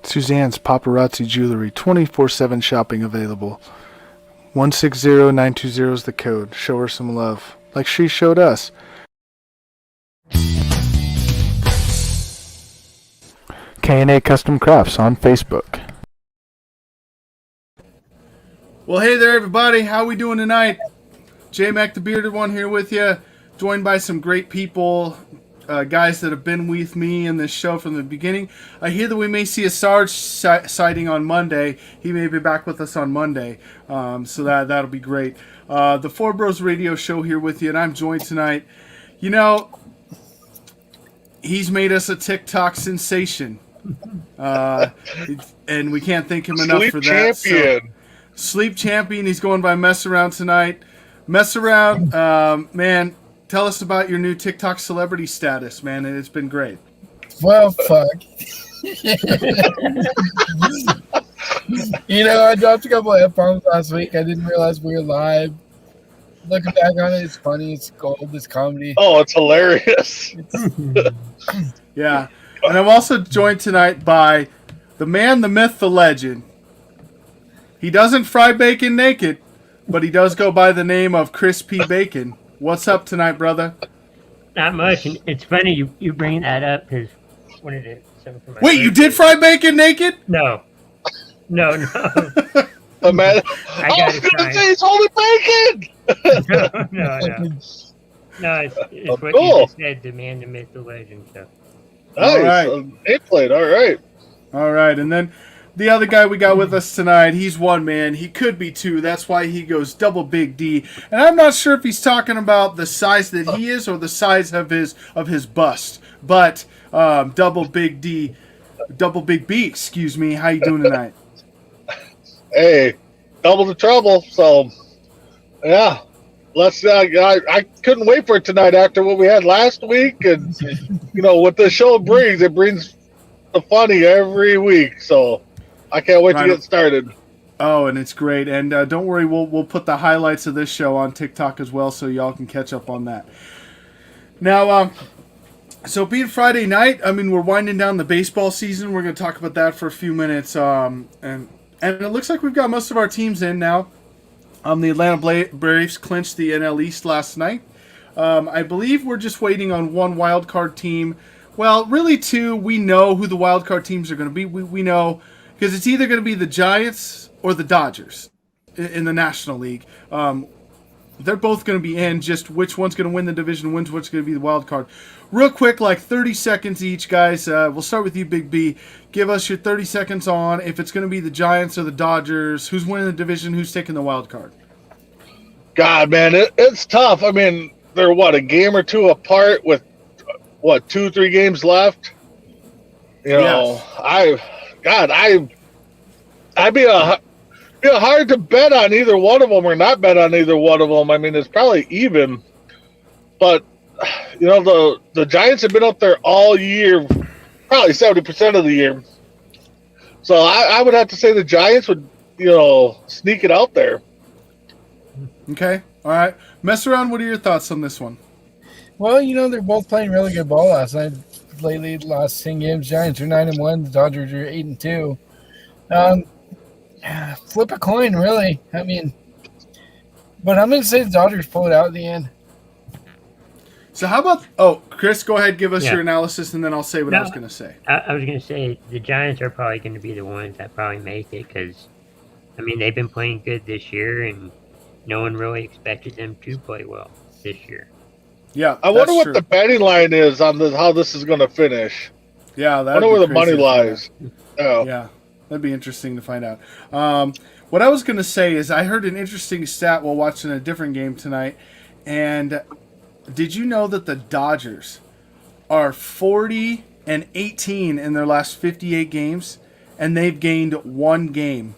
Suzanne's Paparazzi Jewelry, 24/7 shopping available. 160920 is the code. Show her some love, like she showed us. K&A Custom Crafts on Facebook. Well, hey there, everybody. How we doing tonight? J Mac the Bearded One here with you, joined by some great people, guys that have been with me in this show from the beginning. I hear that we may see a Sarge sighting on Monday. He may be back with us on Monday, so that'll be great. The Four Bros Radio Show here with you, and I'm joined tonight. You know, he's made us a TikTok sensation, and we can't thank him enough for that. Champion. So, Sleep Champion. He's going by Mess Around tonight. Mess Around, man. Tell us about your new TikTok celebrity status, man. It's been great. Well, fuck. I dropped a couple of F-bombs last week. I didn't realize we were live. Looking back on it, it's funny. It's gold. It's comedy. Oh, it's hilarious. Yeah. And I'm also joined tonight by the man, the myth, the legend. He doesn't fry bacon naked, but he does go by the name of Chris P. Bacon. What's up tonight, brother? Not much. And it's funny you bring that up because when it is. Wait, you did fry bacon naked? No. The man. I was going to say it's holy bacon. No, it's what cool. you just said, the man, the myth, the legend. So. Nice. All right. Nameplate. All right. All right. And then the other guy we got with us tonight, he's one man. He could be two. That's why he goes double big D. And I'm not sure if he's talking about the size that he is or the size of his bust. But double big D, double big B, excuse me. How you doing tonight? Hey, double the trouble. So, yeah. Let's. I couldn't wait for it tonight after what we had last week, and what the show brings, it brings the funny every week. So I can't wait to get started. Oh, and it's great. And don't worry, we'll put the highlights of this show on TikTok as well, so y'all can catch up on that. Now, so being Friday night, I mean, we're winding down the baseball season. We're going to talk about that for a few minutes, and it looks like we've got most of our teams in now. The Atlanta Braves clinched the NL East last night. I believe we're just waiting on one wild card team. Well, really two. We know who the wild card teams are going to be. We know because it's either going to be the Giants or the Dodgers in the National League. They're both going to be in. Just which one's going to win the division, what's going to be the wild card. Real quick, like 30 seconds each, guys. We'll start with you, Big B. Give us your 30 seconds on if it's going to be the Giants or the Dodgers. Who's winning the division? Who's taking the wild card? God, man, it's tough. I mean, they're, a game or two apart with, 2-3 games left? Yes. I'd be hard to bet on either one of them or not bet on either one of them. I mean, it's probably even. But, the Giants have been up there all year, probably 70% of the year. So I would have to say the Giants would, sneak it out there. Okay. All right. Mess around. What are your thoughts on this one? Well, they're both playing really good ball last night. Lately, last 10 games, Giants are 9-1. The Dodgers are 8-2. Flip a coin, really. I mean, but I'm going to say the Dodgers pull it out at the end. So how about Chris, go ahead, give us your analysis, and then I'll say what I was going to say. I was going to say the Giants are probably going to be the ones that probably make it because, I mean, they've been playing good this year, and no one really expected them to play well this year. Yeah, I wonder what the betting line is on how this is going to finish. Yeah, I wonder where the money lies. Oh. Yeah, that'd be interesting to find out. What I was going to say is I heard an interesting stat while watching a different game tonight, and did you know that the Dodgers are 40-18 in their last 58 games, and they've gained one game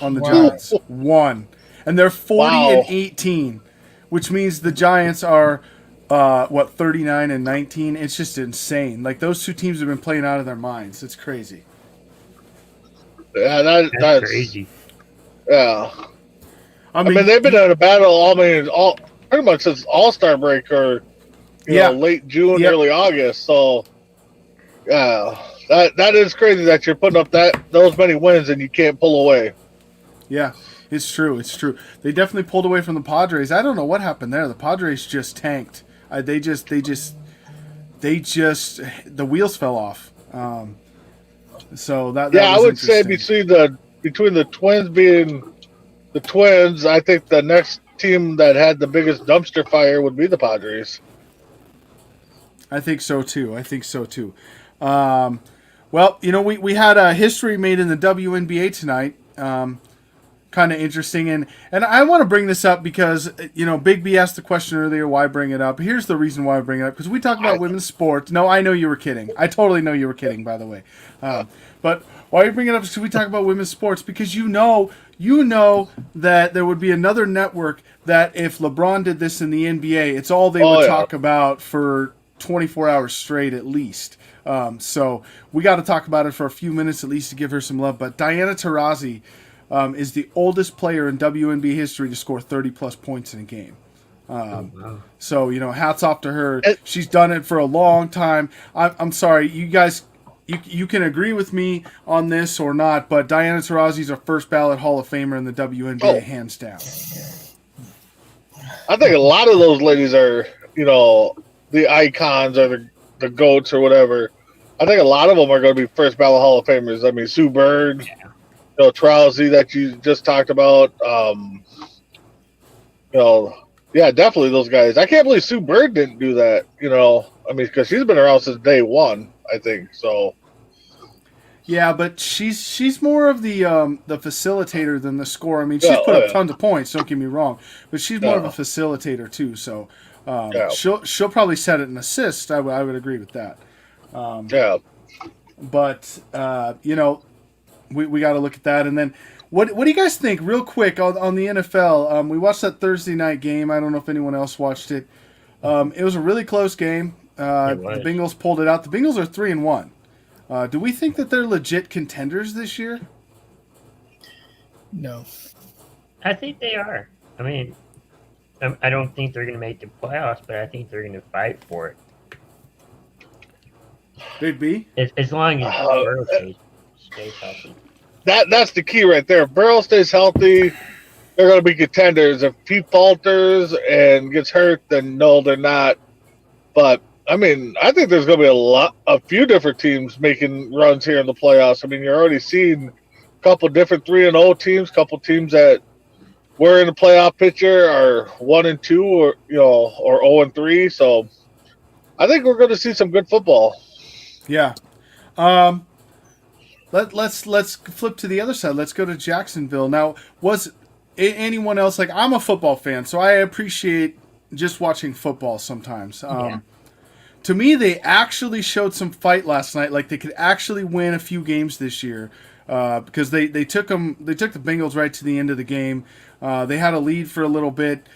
on the Giants? One. And they're 40-18, which means the Giants are 39-19. It's just insane. Like, those two teams have been playing out of their minds. It's crazy. Yeah, that's crazy. Yeah. I mean, they've been in a battle pretty much since All-Star break or late June, early August. So, yeah, That is crazy that you're putting up those many wins and you can't pull away. Yeah, it's true. It's true. They definitely pulled away from the Padres. I don't know what happened there. The Padres just tanked. The wheels fell off. So that Yeah, I was would say interesting. between the Twins being the Twins, I think the next team that had the biggest dumpster fire would be the Padres. I think so too. Well, we had a history made in the WNBA tonight. Kind of interesting, and I want to bring this up because Big B asked the question earlier. Why bring it up? Here's the reason why I bring it up, because we talk about women's sports. No, I know you were kidding. I totally know you were kidding, by the way. But why you bring it up is because we talk about women's sports, because you know that there would be another network that if LeBron did this in the NBA, it's all they would talk about for 24 hours straight at least. So we got to talk about it for a few minutes at least to give her some love. But Diana Taurasi is the oldest player in WNBA history to score 30-plus points in a game. So, hats off to her. She's done it for a long time. I'm sorry, you guys, you can agree with me on this or not, but Diana Taurasi is a first ballot Hall of Famer in the WNBA, hands down. I think a lot of those ladies are, the icons or the GOATs or whatever. I think a lot of them are going to be first ballot Hall of Famers. I mean, Sue Bird, Trousey that you just talked about. Yeah, definitely those guys. I can't believe Sue Bird didn't do that. Because she's been around since day one, I think. So. Yeah, but she's more of the facilitator than the scorer. I mean, she's put up tons of points. Don't get me wrong, but she's more of a facilitator too. So she'll probably set it an assist. I would agree with that. But we got to look at that. And then what do you guys think, real quick, on the NFL? We watched that Thursday night game. I don't know if anyone else watched it. It was a really close game. The Bengals pulled it out. The Bengals are 3-1. Do we think that they're legit contenders this year? No. I think they are. I mean, I don't think they're going to make the playoffs, but I think they're going to fight for it. Big B? As long as Burrow stays healthy. That's the key right there. If Burrow stays healthy, they're going to be contenders. If he falters and gets hurt, then no, they're not. But I mean, I think there's going to be a few different teams making runs here in the playoffs. I mean, you're already seeing a couple different 3-0 teams, a couple teams that were in the playoff picture are 1-2 or 0-3. So I think we're going to see some good football. Yeah. Let's flip to the other side. Let's go to Jacksonville. Now, was anyone else, like, I'm a football fan, so I appreciate just watching football sometimes. To me, they actually showed some fight last night. Like, they could actually win a few games this year because they took the Bengals right to the end of the game. They had a lead for a little bit.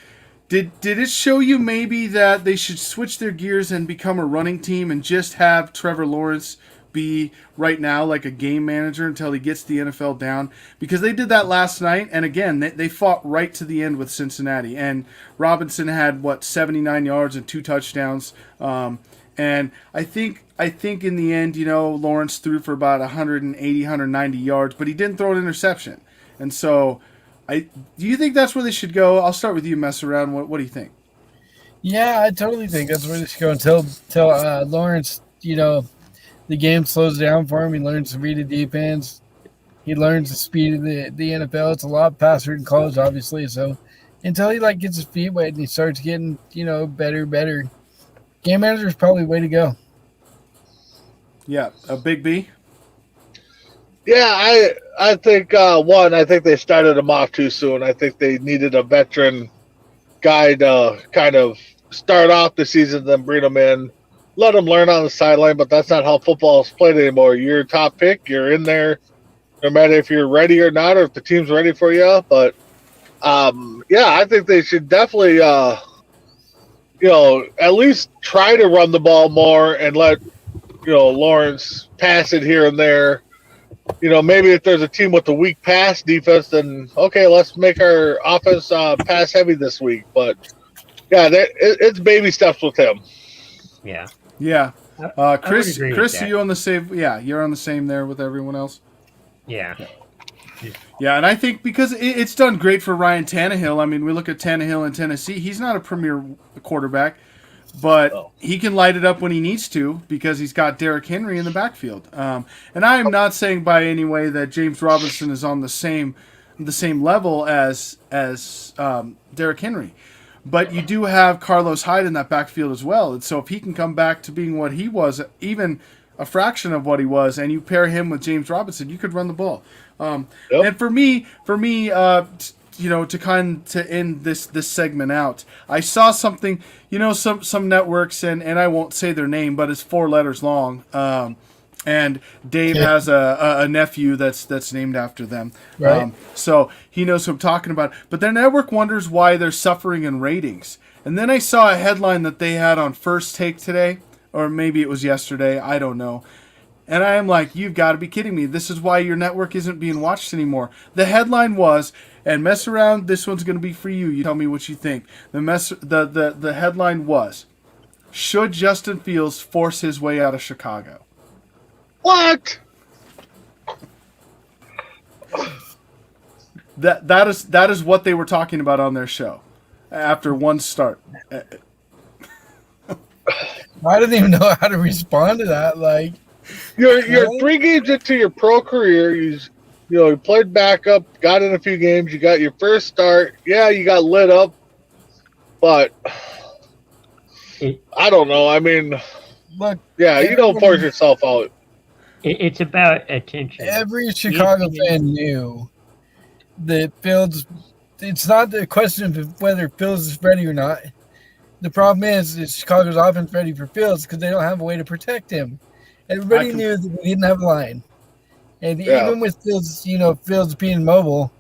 Did it show you maybe that they should switch their gears and become a running team and just have Trevor Lawrence be right now like a game manager until he gets the NFL down? Because they did that last night, and again, they fought right to the end with Cincinnati. And Robinson had 79 yards and 2 touchdowns. And I think in the end, Lawrence threw for about 180, 190 yards, but he didn't throw an interception. And so, do you think that's where they should go? I'll start with you, Mess Around. What do you think? Yeah, I totally think that's where they should go until Lawrence, the game slows down for him. He learns to read the defense. He learns the speed of the NFL. It's a lot faster in college, obviously. So until he gets his feet wet and he starts getting, better. Game manager is probably the way to go. Yeah, a Big B? Yeah, I think, I think they started him off too soon. I think they needed a veteran guy to kind of start off the season, then bring him in, let him learn on the sideline, but that's not how football is played anymore. You're a top pick. You're in there no matter if you're ready or not or if the team's ready for you. But, I think they should definitely at least try to run the ball more and let, Lawrence pass it here and there. Maybe if there's a team with a weak pass defense, then, okay, let's make our offense pass heavy this week. But, yeah, it's baby steps with him. Yeah. Yeah. Chris, agree with Chris, that. are you on the same? Yeah, you're on the same there with everyone else. Yeah. Yeah, and I think because it's done great for Ryan Tannehill. I mean, we look at Tannehill in Tennessee. He's not a premier quarterback, but Oh. he can light it up when he needs to because he's got Derrick Henry in the backfield. And I am not saying by any way that James Robinson is on the same level as Derrick Henry. But you do have Carlos Hyde in that backfield as well. And so if he can come back to being what he was, even a fraction of what he was, and you pair him with James Robinson, you could run the ball. Yep. And for me, to end this segment out, I saw something. Some networks, and I won't say their name, but it's 4 letters long. And Dave has a nephew that's named after them. Right. So he knows who I'm talking about. But their network wonders why they're suffering in ratings. And then I saw a headline that they had on First Take today, or maybe it was yesterday. I don't know. And I am like, you've got to be kidding me. This is why your network isn't being watched anymore. The headline was, and mess around, this one's going to be for you. You tell me what you think. The headline was, should Justin Fields force his way out of Chicago? What? That is what they were talking about on their show after one start. I don't even know how to respond to that. Like, You're 3 games into your pro career. You played backup, got in a few games. You got your first start. Yeah, you got lit up, but I don't know. I mean, look, yeah, you don't force yourself out. It's about attention. every Chicago fan knew that Fields. It's not the question of whether Fields is ready or not. The problem is Chicago's offense ready for Fields because they don't have a way to protect him. Everybody knew that we didn't have a line. And even with Fields, Fields being mobile,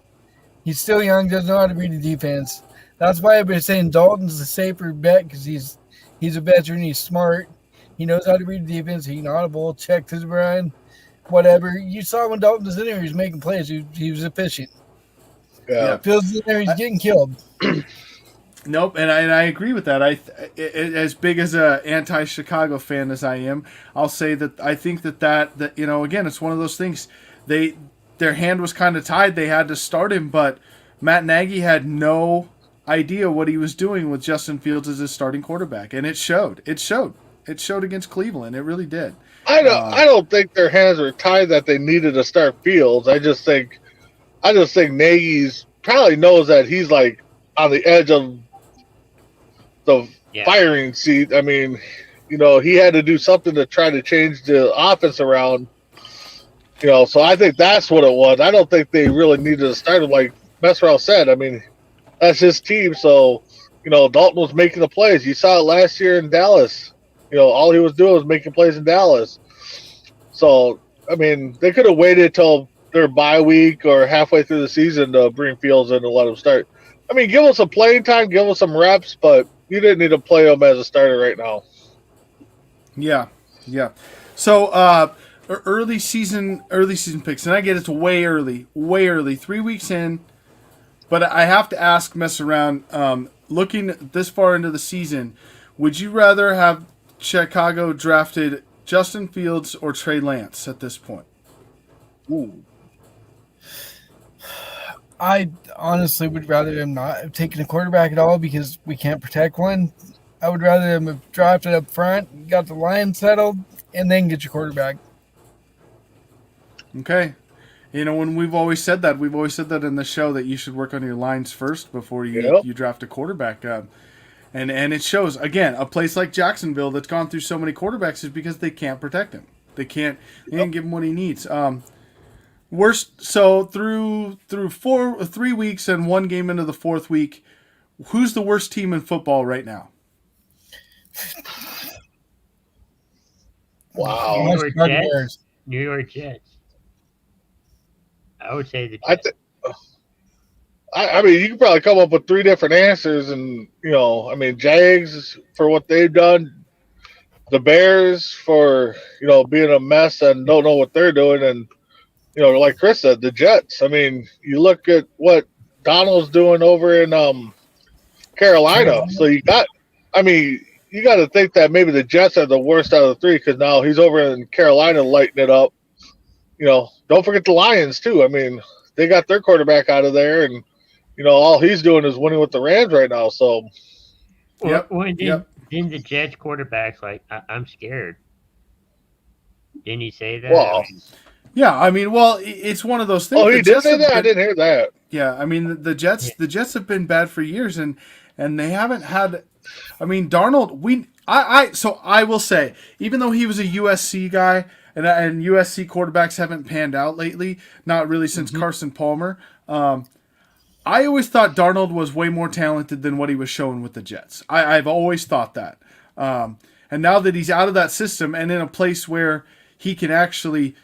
he's still young, doesn't know how to read the defense. That's why I've been saying Dalton's the safer bet because he's a veteran, he's smart, he knows how to read the defense, he can audible, check to the run, whatever. You saw when Dalton was in there, he was making plays, he was efficient. Yeah. Fields in there, he's getting killed. Nope, and I agree with that. As big as a anti-Chicago fan as I am, I'll say that I think that again, it's one of those things. Their hand was kind of tied. They had to start him, but Matt Nagy had no idea what he was doing with Justin Fields as his starting quarterback, and it showed. It showed against Cleveland. It really did. I don't think their hands were tied that they needed to start Fields. I just think Nagy's probably knows that he's like on the edge of the firing seat. I mean, he had to do something to try to change the offense around. So I think that's what it was. I don't think they really needed to start him like Messerell said. I mean, that's his team. So, Dalton was making the plays. You saw it last year in Dallas. All he was doing was making plays in Dallas. So, I mean, they could have waited till their bye week or halfway through the season to bring Fields in and let him start. I mean, give him some playing time, give him some reps, but you didn't need to play him as a starter right now. Yeah. So, early season picks, and I get it's way early, 3 weeks in. But I have to ask, mess around. Looking this far into the season, would you rather have Chicago drafted Justin Fields or Trey Lance at this point? Ooh. I honestly would rather them not have taken a quarterback at all because we can't protect one. I would rather them have drafted up front, got the line settled, and then get your quarterback. Okay. When we've always said that in the show that you should work on your lines first before you draft a quarterback. And it shows, again, a place like Jacksonville that's gone through so many quarterbacks is because they can't protect him. They can't give him what he needs. Worst. So through 3 weeks and one game into the 4th week, who's the worst team in football right now? Wow. New York Jets. I would say the Jets. I mean, you can probably come up with 3 different answers, and Jags for what they've done, the Bears for being a mess and don't know what they're doing, and like Chris said, the Jets. I mean, you look at what Donald's doing over in Carolina. So you got, you got to think that maybe the Jets are the worst out of the three because now he's over in Carolina lighting it up. Don't forget the Lions too. I mean, they got their quarterback out of there, and all he's doing is winning with the Rams right now. So, Yep, Well, and yep. then the Jets quarterback's like, I'm scared. Didn't he say that? well, Yeah, I mean, well, it's one of those things. oh, he The did Jets say have that. I been- didn't hear that. Yeah, I mean the Jets have been bad for years, and they haven't had. I mean, Darnold. So I will say, even though he was a USC guy, and USC quarterbacks haven't panned out lately, not really since Carson Palmer. I always thought Darnold was way more talented than what he was showing with the Jets. I've always thought that, and now that he's out of that system and in a place where he can actually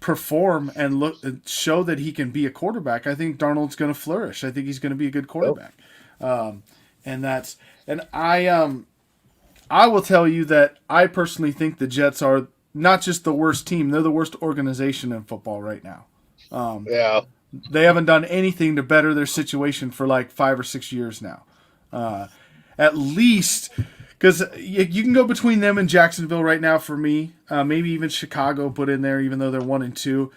perform and show that he can be a quarterback, I think Darnold's going to flourish. I think he's going to be a good quarterback. I will tell you that I personally think the Jets are not just the worst team; they're the worst organization in football right now. Yeah. They haven't done anything to better their situation for like 5 or 6 years now. At least, because you can go between them and Jacksonville right now for me. Maybe even Chicago put in there, even though they're 1-2.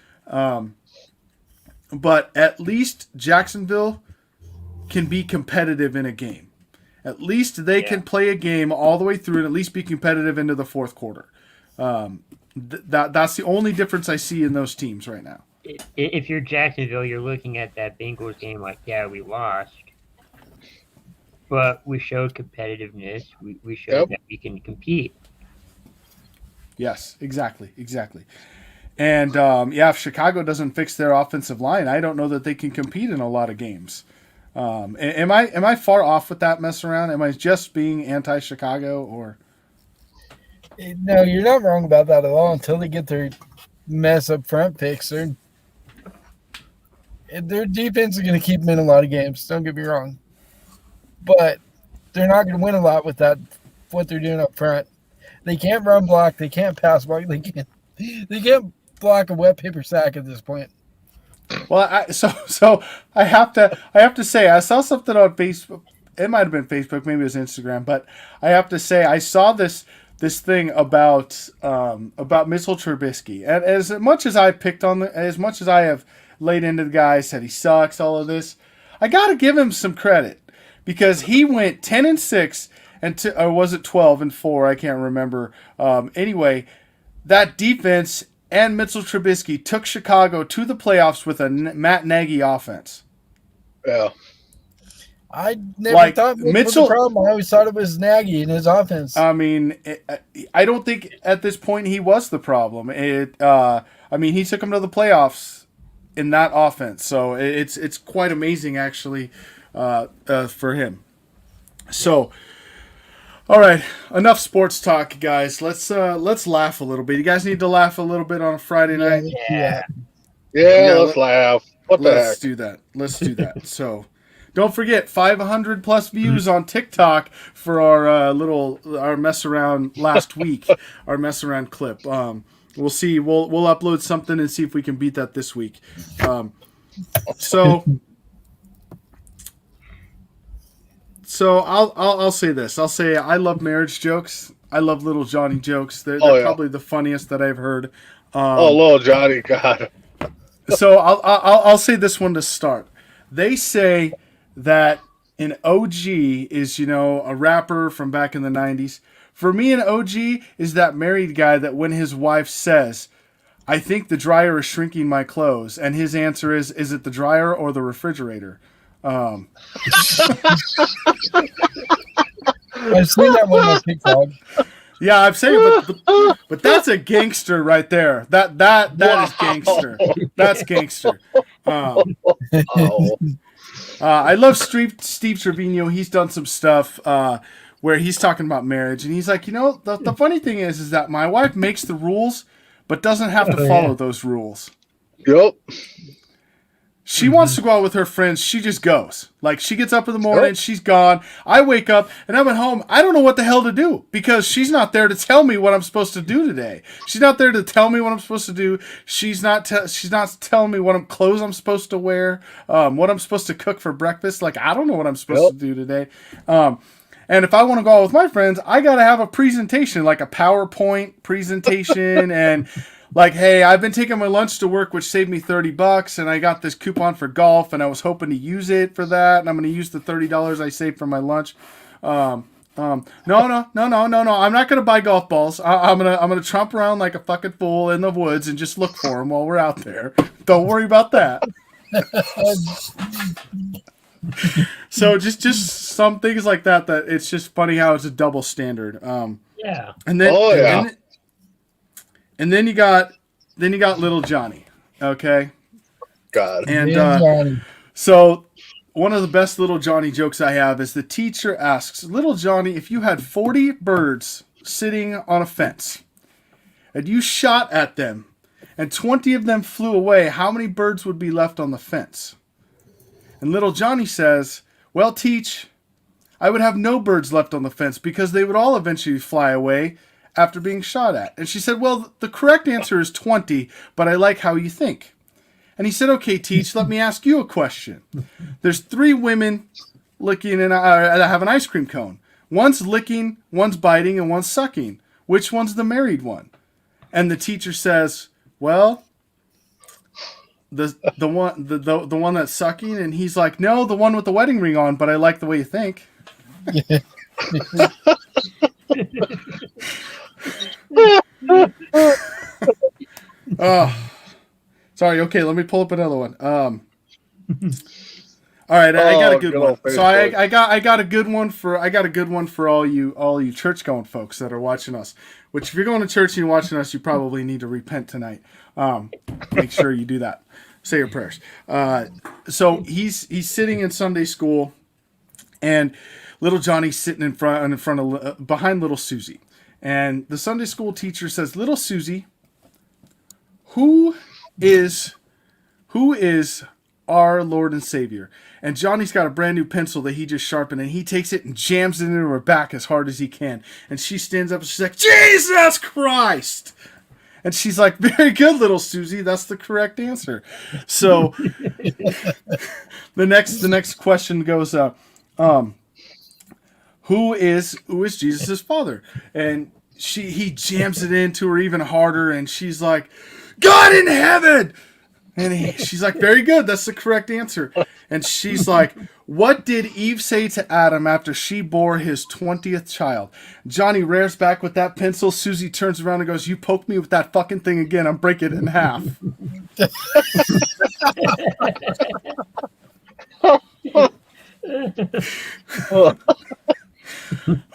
But at least Jacksonville can be competitive in a game. At least they can play a game all the way through and at least be competitive into the fourth quarter. That's the only difference I see in those teams right now. If you're Jacksonville, you're looking at that Bengals game like, yeah, we lost, but we showed competitiveness. We showed that we can compete. Yes, exactly. And if Chicago doesn't fix their offensive line, I don't know that they can compete in a lot of games. Am I far off with that mess around? Am I just being anti-Chicago or? No, you're not wrong about that at all. Until they get their mess up front fixed, their defense is going to keep them in a lot of games. Don't get me wrong, but they're not going to win a lot with that. What they're doing up front, they can't run block, they can't pass block, they can't block a wet paper sack at this point. Well, so I have to say I saw something on Facebook. It might have been Facebook, maybe it was Instagram, but I have to say I saw this thing about Mitchell Trubisky, and as much as I picked on as much as I have laid into the guy, said he sucks, all of this, I got to give him some credit because he went 10-6 or was it 12-4? I can't remember. Anyway, that defense and Mitchell Trubisky took Chicago to the playoffs with a Matt Nagy offense. Yeah. I never thought Mitchell was the problem. I always thought it was Nagy and his offense. I mean, I don't think at this point he was the problem. He took him to the playoffs in that offense, so it's quite amazing actually for him. So, all right, enough sports talk, guys. Let's laugh a little bit. You guys need to laugh a little bit on a Friday night. Yeah. Let's laugh. What the heck? Let's do that. So. Don't forget, 500 plus views on TikTok for our mess around last week, our mess around clip. We'll see. We'll upload something and see if we can beat that this week. So I'll say this. I'll say I love marriage jokes. I love Little Johnny jokes. They're probably the funniest that I've heard. Little Johnny, God. So I'll say this one to start. They say that an OG is, a rapper from back in the 90s. For me, an OG is that married guy that when his wife says, I think the dryer is shrinking my clothes, and his answer is it the dryer or the refrigerator? I've seen that one on TikTok. Yeah, I'm saying, but that's a gangster right there. That is gangster. That's gangster. I love Steve Trevino. He's done some stuff where he's talking about marriage, and he's like, the funny thing is that my wife makes the rules, but doesn't have to follow those rules. Yep. She wants to go out with her friends. She just goes. Like, she gets up in the morning, she's gone. I wake up, and I'm at home. I don't know what the hell to do because she's not there to tell me what I'm supposed to do today. She's not there to tell me what I'm supposed to do. She's not telling me what clothes I'm supposed to wear, what I'm supposed to cook for breakfast. Like, I don't know what I'm supposed to do today. And if I want to go out with my friends, I got to have a presentation, like a PowerPoint presentation. And like, hey, I've been taking my lunch to work, which saved me $30. And I got this coupon for golf and I was hoping to use it for that. And I'm going to use the $30 I saved from my lunch. No. I'm not going to buy golf balls. I'm going to tromp around like a fucking fool in the woods and just look for them while we're out there. Don't worry about that. So just some things like that it's just funny how it's a double standard. Yeah. And then and then you got little Johnny. Okay. God. And so one of the best little Johnny jokes I have is the teacher asks little Johnny, if you had 40 birds sitting on a fence and you shot at them and 20 of them flew away, how many birds would be left on the fence? And little Johnny says, well, teach, I would have no birds left on the fence because they would all eventually fly away after being shot at. And she said, well, the correct answer is 20, but I like how you think. And he said, okay, teach, let me ask you a question. There's 3 women licking and have an ice cream cone. One's licking, one's biting, and one's sucking. Which one's the married one? And the teacher says, well, the one that's sucking, and he's like, no, the one with the wedding ring on, but I like the way you think. Oh, sorry. Okay, let me pull up another one. All right, I got a good one. So I got a good one for all you church going folks that are watching us. Which, if you're going to church and you're watching us, you probably need to repent tonight. Make sure you do that. Say your prayers. So he's sitting in Sunday school, and little Johnny's sitting in front of behind little Susie, and the Sunday school teacher says, "Little Susie, who is our Lord and Savior?" And Johnny's got a brand new pencil that he just sharpened, and he takes it and jams it into her back as hard as he can. And she stands up and she's like, "Jesus Christ!" And she's like, "Very good, little Susie. That's the correct answer." So the next question goes, who is Jesus' father? And he jams it into her even harder, and she's like, "God in heaven!" And she's like, "Very good. That's the correct answer." And she's like, "What did Eve say to Adam after she bore his 20th child?" Johnny rears back with that pencil. Susie turns around and goes, "You poke me with that fucking thing again, I'm breaking it in half."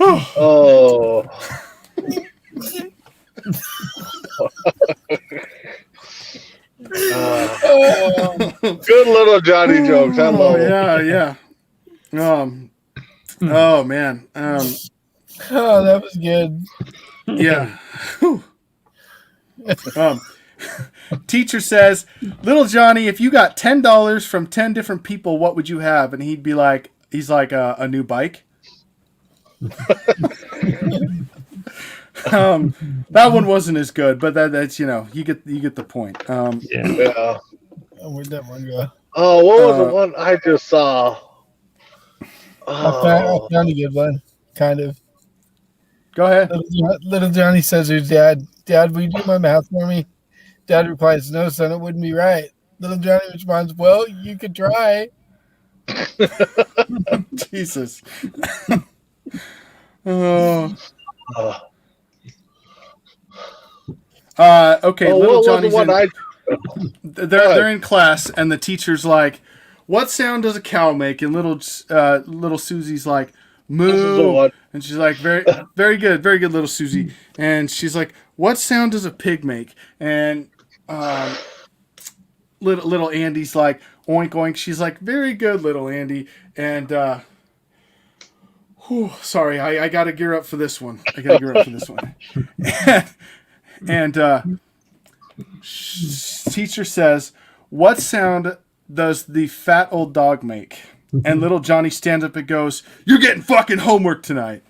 Oh. Good little Johnny jokes. I love it. Yeah. Oh man. Oh, that was good. Yeah. Teacher says, "Little Johnny, if you got $10 from 10 different people, what would you have?" And he's like, a new bike. That one wasn't as good, but that's you get the point. Yeah. Where'd that one go? Oh, what was the one I just saw? I found a good one, kind of. Go ahead. Little Johnny says to his dad, "Dad, will you do my math for me?" Dad replies, "No, son, it wouldn't be right." Little Johnny responds, "Well, you could try." Jesus. Oh. Okay, little Johnny's they're in class, and the teacher's like, "What sound does a cow make?" And little Susie's like, "Moo." And she's like, very good, little Susie. And she's like, "What sound does a pig make?" And little Andy's like, "Oink oink." She's like, "Very good, little Andy." And sorry, I got to gear up for this one. And teacher says, "What sound does the fat old dog make?" And little Johnny stands up and goes, "You're getting fucking homework tonight."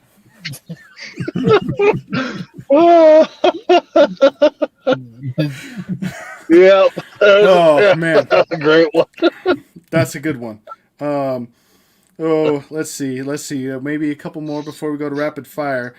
Yep. Oh man, That's a great one. that's a good one. Oh, let's see. Maybe a couple more before we go to rapid fire.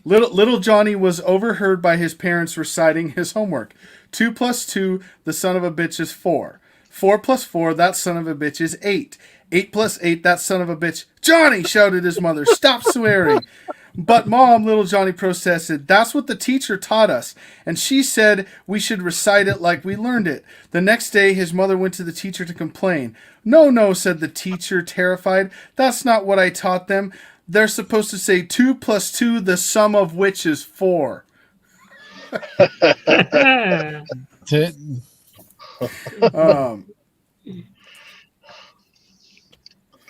Little Johnny was overheard by his parents reciting his homework. 2 plus 2, the son of a bitch is 4. 4 plus 4, that son of a bitch is 8. 8 plus 8, that son of a bitch. Johnny, shouted his mother, stop swearing. But Mom, little Johnny protested, that's what the teacher taught us. And she said we should recite it like we learned it. The next day, his mother went to the teacher to complain. No, said the teacher, terrified. That's not what I taught them. They're supposed to say 2 plus 2, the sum of which is 4.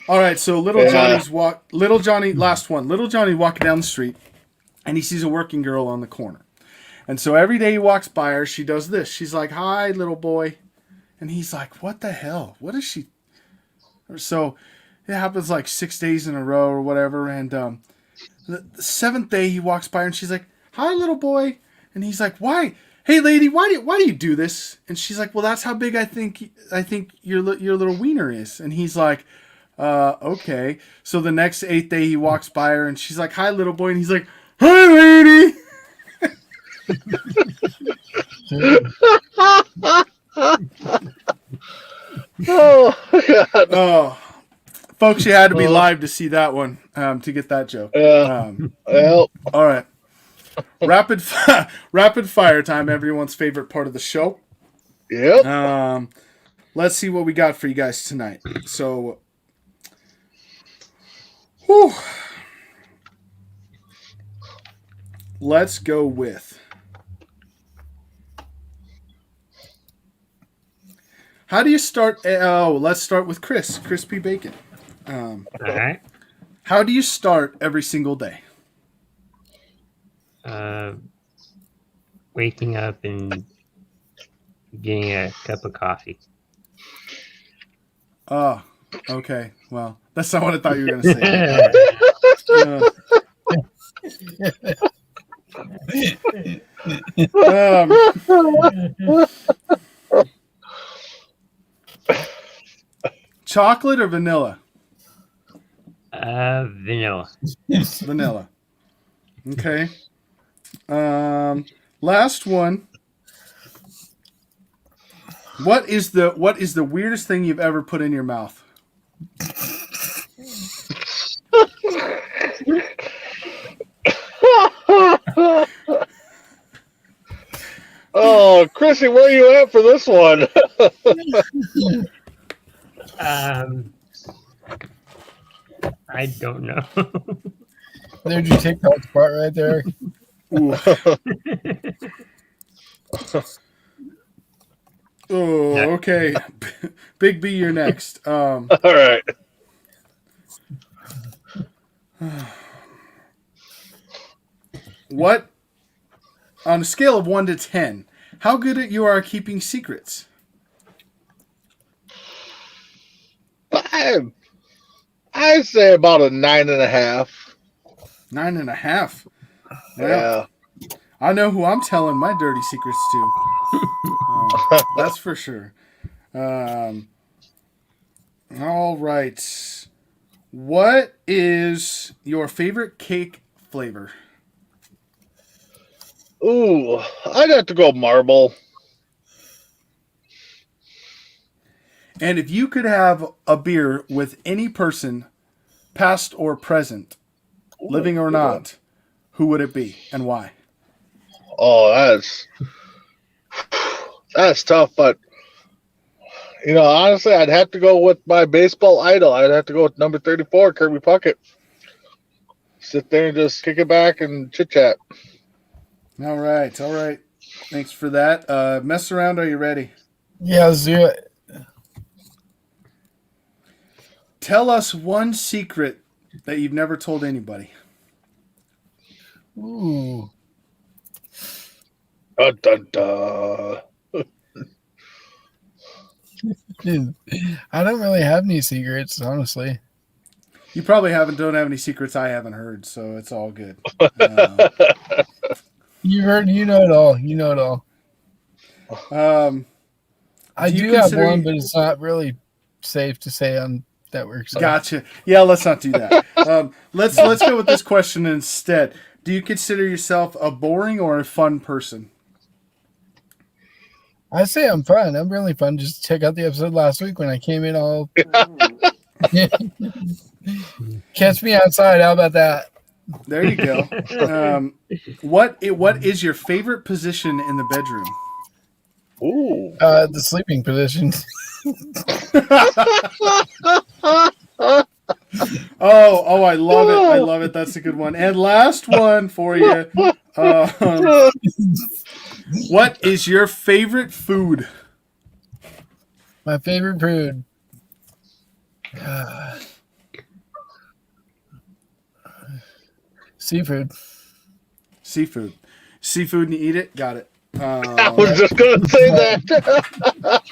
All right, so Little Johnny, last one. Little Johnny walking down the street, and he sees a working girl on the corner. And so every day he walks by her, she does this. She's like, "Hi, little boy." And he's like, "What the hell? What is she?" So it happens like 6 days in a row or whatever. And the seventh day he walks by her, and she's like, "Hi, little boy." And he's like, "Why? Hey, lady, why do you do this?" And she's like, "Well, that's how big I think your little wiener is." And he's like, okay. So the next 8th day he walks by her, and she's like, "Hi, little boy." And he's like, "Hi, lady." Oh, God. Oh, folks, you had to be live to see that one, to get that joke. Yeah. Well, All right. Rapid fire time, everyone's favorite part of the show. yep. Let's see what we got for you guys tonight. So, whew. Let's go with, how do you start? Let's start with Crispy Bacon. All right. How do you start every single day? Waking up and getting a cup of coffee. Oh, okay. Well, that's not what I thought you were going to say. Chocolate or vanilla? Vanilla. Vanilla. Okay. Last one. What is the weirdest thing you've ever put in your mouth? Oh, Chrissy, where are you at for this one? I don't know. There's your TikTok spot right there. Ooh. Oh, okay. Big B, you're next. All right. What, on a scale of 1 to 10, how good at you are at keeping secrets? I'd say about a 9.5. 9.5. Yeah. I know who I'm telling my dirty secrets to. That's for sure. All right. What is your favorite cake flavor? Ooh, I'd have to go marble. And if you could have a beer with any person, past or present, living or not, who would it be and why? Oh, that's tough, but honestly, I'd have to go with my baseball idol. I'd have to go with number 34, Kirby Puckett. Sit there and just kick it back and chit chat. All right. Thanks for that. Mess around. Are you ready? Yeah, let's do it. Tell us one secret that you've never told anybody. Ooh. Dun, dun, dun. I don't really have any secrets, honestly. You probably don't have any secrets I haven't heard, so it's all good. You know it all. You know it all. I Do you do have consider- one, but it's not really safe to say on network. So. Gotcha. Yeah, let's not do that. Let's go with this question instead. Do you consider yourself a boring or a fun person? I say I'm fun. I'm really fun. Just check out the episode last week when I came in all. Catch me outside. How about that? There you go. What is your favorite position in the bedroom? Ooh. The sleeping position. Oh, I love it. I love it. That's a good one. And last one for you. What is your favorite food? My favorite food. Seafood. Seafood. Seafood and you eat it? Got it. I was just gonna say that.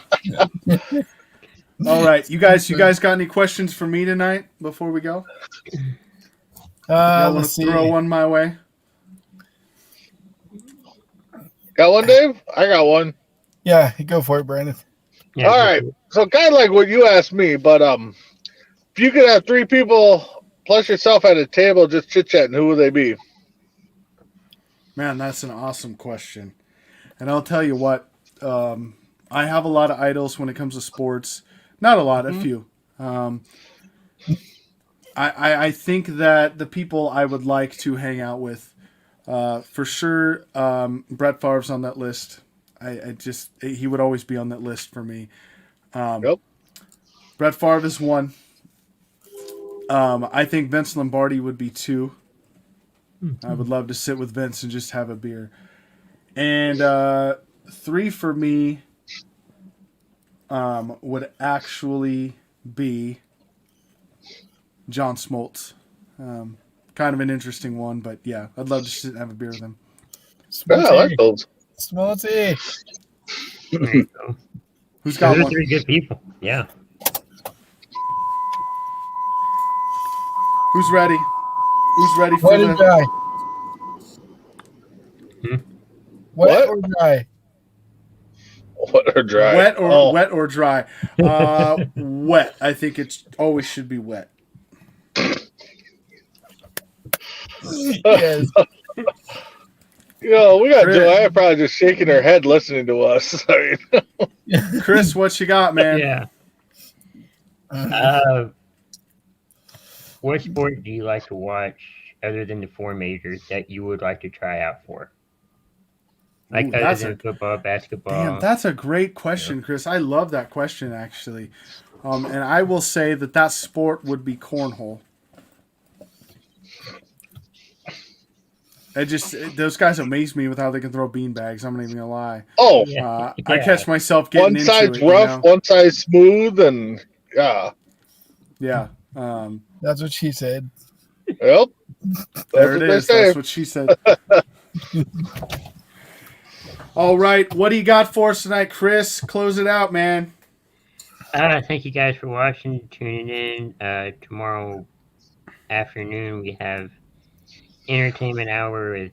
All right. You guys got any questions for me tonight before we go? Y'all want Let's to see. throw one my way? Got one, Dave? I got one. Yeah, go for it, Brandon. Yeah, All right. So kind of like what you asked me, but if you could have 3 people plus yourself at a table just chit chatting, who would they be? Man, that's an awesome question. And I'll tell you what, I have a lot of idols when it comes to sports. Not a lot, a few. I think that the people I would like to hang out with, for sure, Brett Favre's on that list. He would always be on that list for me. Yep. Brett Favre is one. I think Vince Lombardi would be 2. I would love to sit with Vince and just have a beer. And 3 for me would actually be John Smoltz. Kind of an interesting one, but yeah, I'd love to sit and have a beer with him. Yeah, I like those. Smolty. there you go. Who's got Those are one? 3 good people. Yeah. Who's ready? Who's ready for Wet or the... dry? Wet What? or dry? What are dry? Wet or dry? Wet. I think it always should be wet. Yes. You know, we got Chris. Joanna probably just shaking her head listening to us. I mean, Chris, what you got, man? Yeah. What sport do you like to watch other than the 4 majors that you would like to try out for? Like Ooh, other that's than a- football, basketball. Damn, that's a great question, Chris. I love that question, actually. And I will say that sport would be cornhole. Those guys amaze me with how they can throw beanbags. I'm not even gonna lie. oh, Yeah. I catch myself getting one into side's it. rough, one side's smooth, and yeah. Yeah. That's what she said. Yep. There it what they is. say. That's what she said. All right. What do you got for us tonight, Chris? Close it out, man. Thank you guys for watching, tuning in. Tomorrow afternoon we have Entertainment Hour with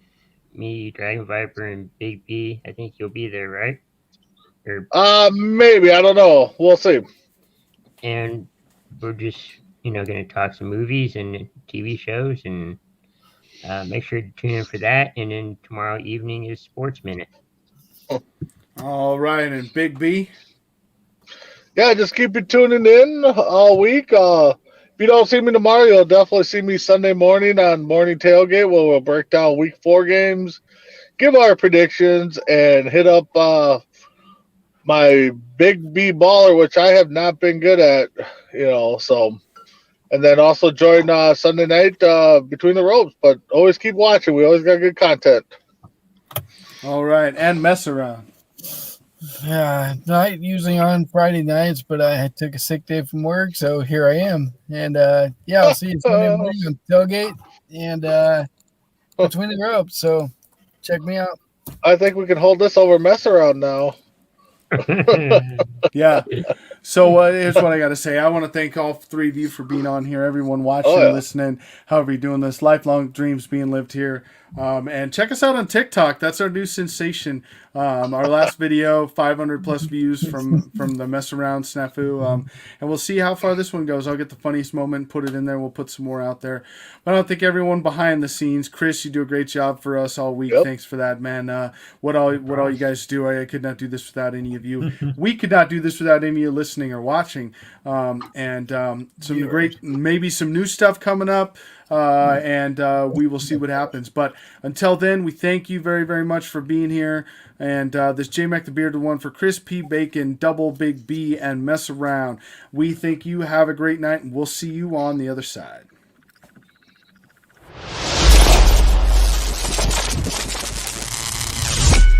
me, Dragon Viper, and Big B. I think you'll be there, right? Maybe, I don't know. We'll see. And we're just, going to talk some movies and TV shows, and make sure to tune in for that. And then tomorrow evening is Sports Minute. All right. And Big B? Yeah, just keep it tuning in all week. If you don't see me tomorrow, you'll definitely see me Sunday morning on Morning Tailgate, where we'll break down Week 4 games, give our predictions, and hit up my Big B baller, which I have not been good at, so. And then also join Sunday night Between the Ropes, but always keep watching. We always got good content. All right. And Mess Around. Yeah, not usually on Friday nights, but I took a sick day from work, so here I am. And I'll see you Sunday morning on Tailgate and Between the Ropes. So check me out. I think we can hold this over Mess Around now. Yeah. So here's what I got to say. I want to thank all 3 of you for being on here. Everyone watching, Oh, yeah. listening, however you're doing this. Lifelong dreams being lived here. And check us out on TikTok. That's our new sensation. Our last video, 500 plus views from the mess around snafu. And we'll see how far this one goes. I'll get the funniest moment, put it in there. We'll put some more out there. But I don't think everyone behind the scenes. Chris, you do a great job for us all week. Yep. Thanks for that, man. What all you guys do. I could not do this without any of you. We could not do this without any of you listening or watching. Some great, maybe some new stuff coming up. And we will see what happens. But until then, we thank you very, very much for being here. And this J-Mac the Bearded One for Chris P. Bacon, Double Big B, and Mess Around. We think you have a great night, and we'll see you on the other side.